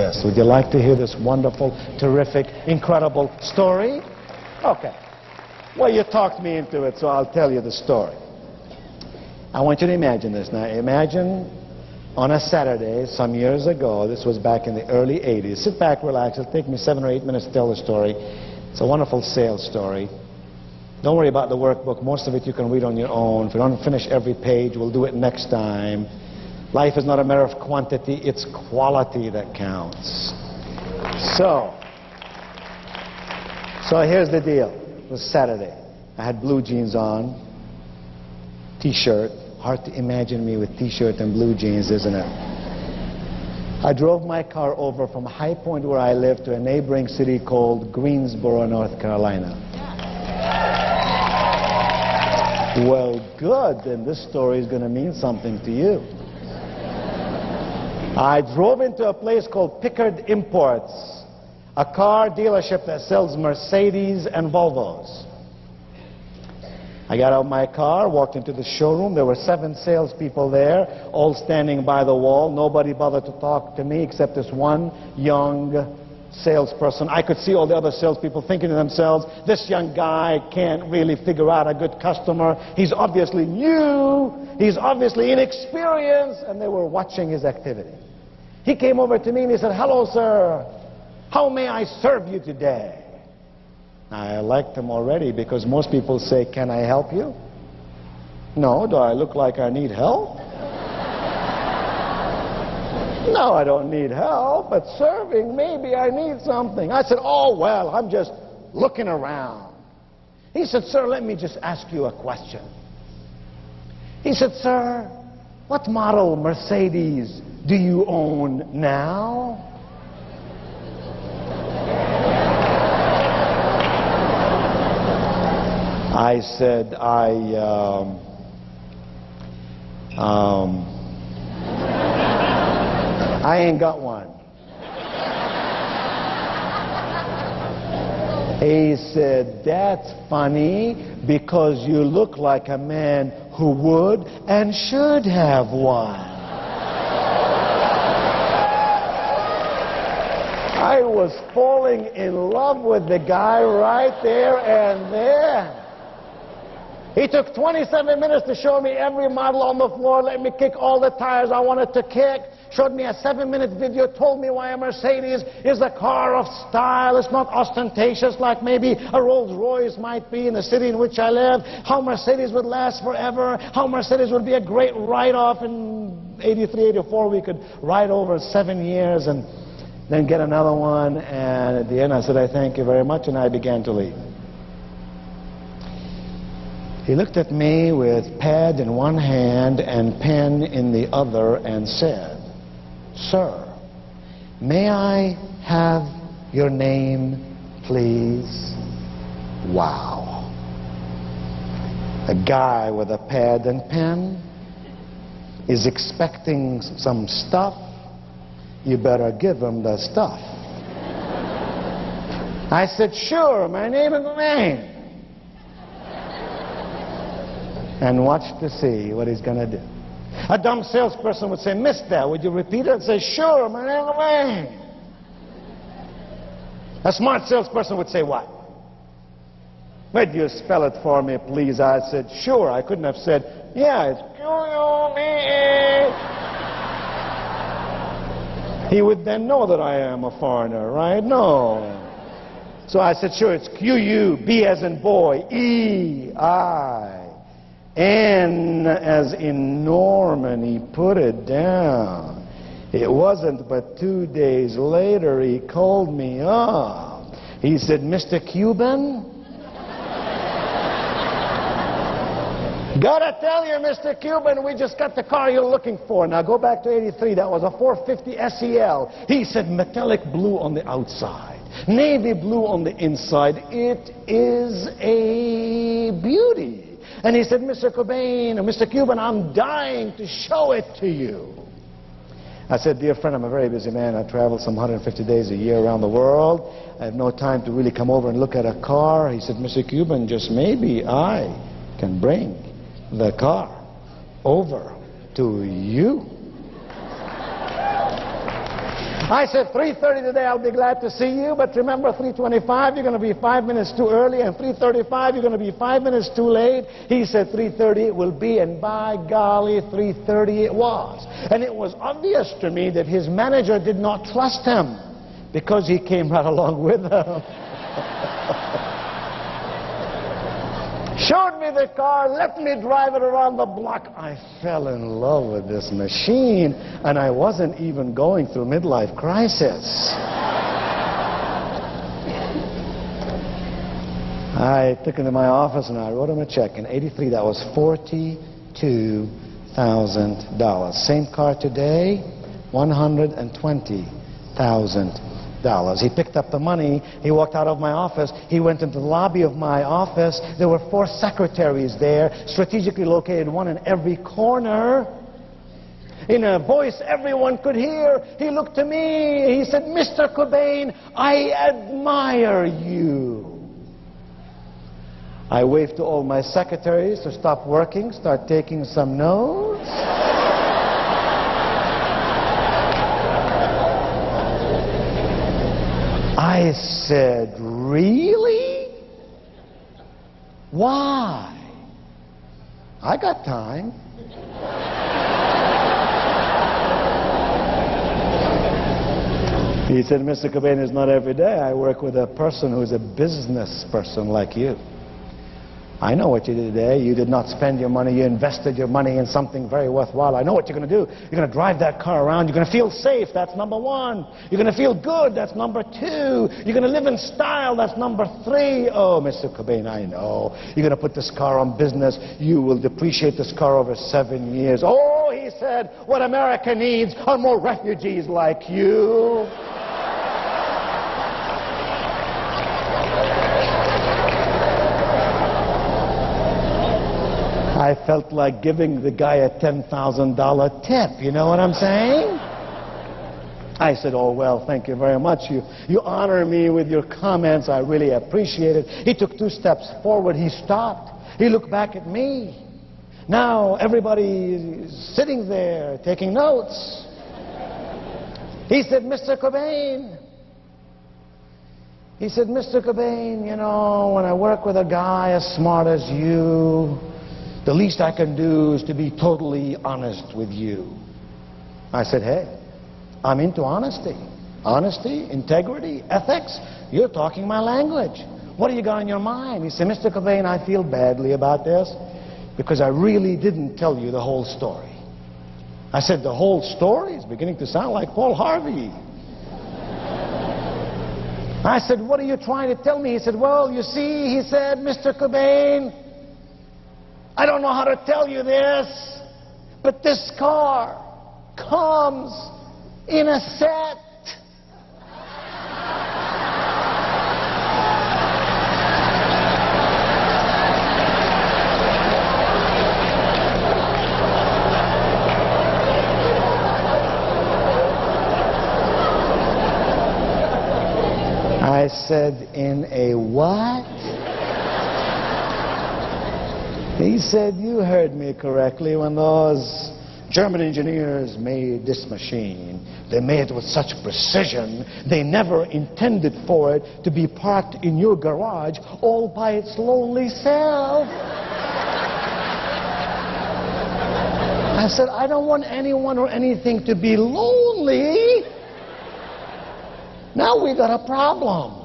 this. Would you like to hear this wonderful, terrific, incredible story? Okay. Well, you talked me into it, so I'll tell you the story. I want you to imagine this now. Imagine on a Saturday some years ago, this was back in the early 80s. Sit back, relax. It'll take me 7 or 8 minutes to tell the story. It's a wonderful sales story. Don't worry about the workbook. Most of it you can read on your own. If you don't finish every page, we'll do it next time. Life is not a matter of quantity, it's quality that counts. So here's the deal. It was Saturday. I had blue jeans on, t-shirt. Hard to imagine me with t-shirt and blue jeans, isn't it? I drove my car over from High Point, where I live, to a neighboring city called Greensboro, North Carolina. Well, good, then this story is going to mean something to you. I drove into a place called Pickard Imports, a car dealership that sells Mercedes and Volvos. I got out of my car, walked into the showroom. There were 7 salespeople there, all standing by the wall. Nobody bothered to talk to me except this one young salesperson. I could see all the other salespeople thinking to themselves, this young guy can't really figure out a good customer. He's obviously new. He's obviously inexperienced. And they were watching his activity. He came over to me and he said, hello, sir. How may I serve you today? I liked him already because most people say, can I help you? No, do I look like I need help? No, I don't need help, but serving, maybe I need something. I said, oh, well, I'm just looking around. He said, sir, let me just ask you a question. He said, sir, what model Mercedes do you own now? I said, I ain't got one. He said, that's funny because you look like a man who would and should have one. I was falling in love with the guy right there and there. He took 27 minutes to show me every model on the floor, let me kick all the tires I wanted to kick, showed me a 7-minute video, told me why a Mercedes is a car of style. It's not ostentatious like maybe a Rolls Royce might be in the city in which I live, how Mercedes would last forever, how Mercedes would be a great write-off. In 83, 84, we could ride over 7 years and then get another one. And at the end I said, I thank you very much, and I began to leave. He looked at me with pad in one hand and pen in the other and said, sir, may I have your name, please? Wow. A guy with a pad and pen is expecting some stuff. You better give him the stuff. I said, sure, my name is Wayne. And watch to see what he's going to do. A dumb salesperson would say, mister, would you repeat it? I'd say, sure, my name is Wayne. A smart salesperson would say, what? Would you spell it for me, please? I said, sure. I couldn't have said, yeah, it's Q-U-B-E. He would then know that I am a foreigner, right? No. So I said, sure, it's Q-U-B as in boy, E-I. N as in Norman. He put it down. It wasn't but 2 days later he called me up. He said, Mr. Cuban? Gotta tell you, Mr. Cuban, we just got the car you're looking for. Now go back to 83. That was a 450 SEL. He said, metallic blue on the outside, navy blue on the inside. It is a beauty. And he said, Mr. Cobain, or Mr. Cuban, I'm dying to show it to you. I said, dear friend, I'm a very busy man. I travel some 150 days a year around the world. I have no time to really come over and look at a car. He said, Mr. Cuban, just maybe I can bring the car over to you. I said, 3:30 today, I'll be glad to see you, but remember 3:25, you're going to be 5 minutes too early, and 3:35, you're going to be 5 minutes too late. He said 3:30 it will be, and by golly, 3:30 it was. And it was obvious to me that his manager did not trust him, because he came right along with him. Showed me the car, let me drive it around the block. I fell in love with this machine, and I wasn't even going through midlife crisis. I took him to my office and I wrote him a check. In '83, that was $42,000. Same car today, $120,000. He picked up the money, he walked out of my office, he went into the lobby of my office. There were 4 secretaries there, strategically located, one in every corner. In a voice everyone could hear, he looked to me, he said, "Mr. Cobain, I admire you." I waved to all my secretaries to stop working, start taking some notes. I said, "Really? Why? I got time." He said, "Mr. Cobain, it's not every day I work with a person who's a business person like you. I know what you did today. You did not spend your money. You invested your money in something very worthwhile. I know what you're going to do. You're going to drive that car around. You're going to feel safe. That's number 1. You're going to feel good. That's number 2. You're going to live in style. That's number 3. Oh, Mr. Cobain, I know. You're going to put this car on business. You will depreciate this car over 7 years. Oh," he said, "what America needs are more refugees like you." I felt like giving the guy a $10,000 tip, you know what I'm saying? I said, "Oh, well, thank you very much. You honor me with your comments. I really appreciate it." He took 2 steps forward. He stopped. He looked back at me. Now everybody is sitting there taking notes. He said, "Mr. Cobain," he said, "Mr. Cobain, you know, when I work with a guy as smart as you, the least I can do is to be totally honest with you." I said, "Hey, I'm into honesty. Honesty, integrity, ethics. You're talking my language. What do you got in your mind?" He said, "Mr. Cobain, I feel badly about this because I really didn't tell you the whole story." I said, "The whole story is beginning to sound like Paul Harvey." I said, "What are you trying to tell me?" He said, "Well, you see," he said, "Mr. Cobain, I don't know how to tell you this, but this car comes in a set." I said, "In a what?" He said, "You heard me correctly. When those German engineers made this machine, they made it with such precision, they never intended for it to be parked in your garage all by its lonely self." I said, "I don't want anyone or anything to be lonely. Now we got a problem."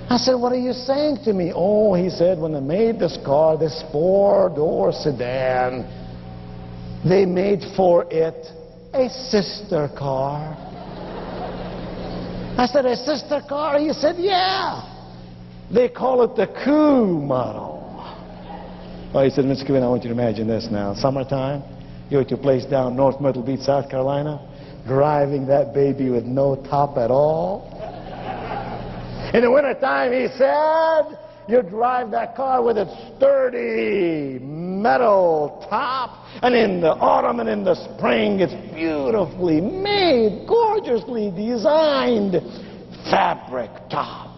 I said, "What are you saying to me?" "Oh," he said, "when they made this car, this 4-door sedan, they made for it a sister car." I said, "A sister car?" He said, "Yeah. They call it the Coup model." Oh, he said, "Mr. Cobain, I want you to imagine this now. Summertime, you're at your place down North Myrtle Beach, South Carolina, driving that baby with no top at all. In the wintertime," he said, "you drive that car with its sturdy metal top, and in the autumn and in the spring, it's beautifully made, gorgeously designed fabric top."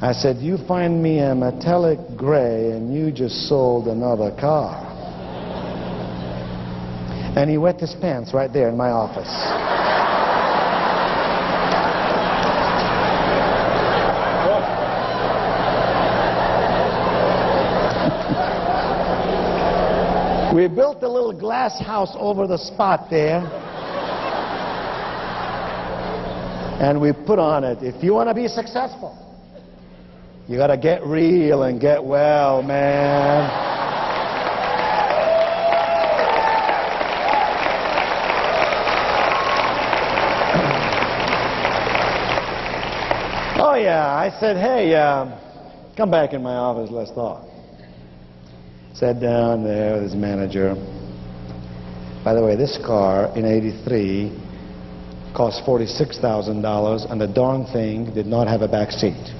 I said, "You find me a metallic gray, and you just sold another car." And he wet his pants right there in my office. We built a little glass house over the spot there. And we put on it, if you want to be successful, you got to get real and get well, man. Oh, yeah. I said, hey, come back in my office, let's talk. Sat down there with his manager. By the way, this car in '83 cost $46,000, and the darn thing did not have a back seat.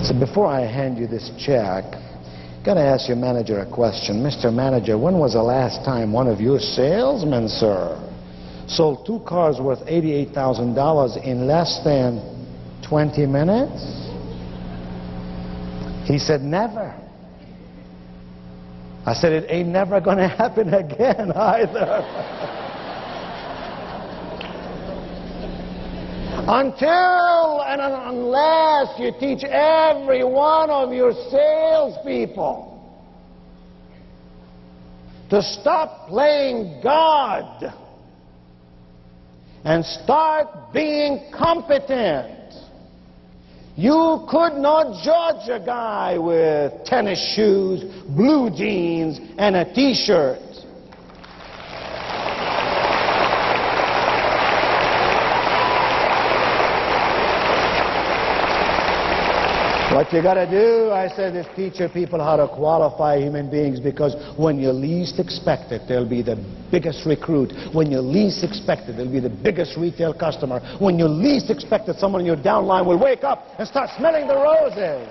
So before I hand you this check, gotta ask your manager a question. Mr. Manager, when was the last time one of your salesmen, sir, sold 2 cars worth $88,000 in less than 20 minutes? He said, never. I said, it ain't never gonna happen again either. Until and unless you teach every one of your salespeople to stop playing God and start being competent. You could not judge a guy with tennis shoes, blue jeans, and a t-shirt. What you gotta do, I said, is teach your people how to qualify human beings, because when you least expect it, they'll be the biggest recruit. When you least expect it, they'll be the biggest retail customer. When you least expect it, someone in your downline will wake up and start smelling the roses.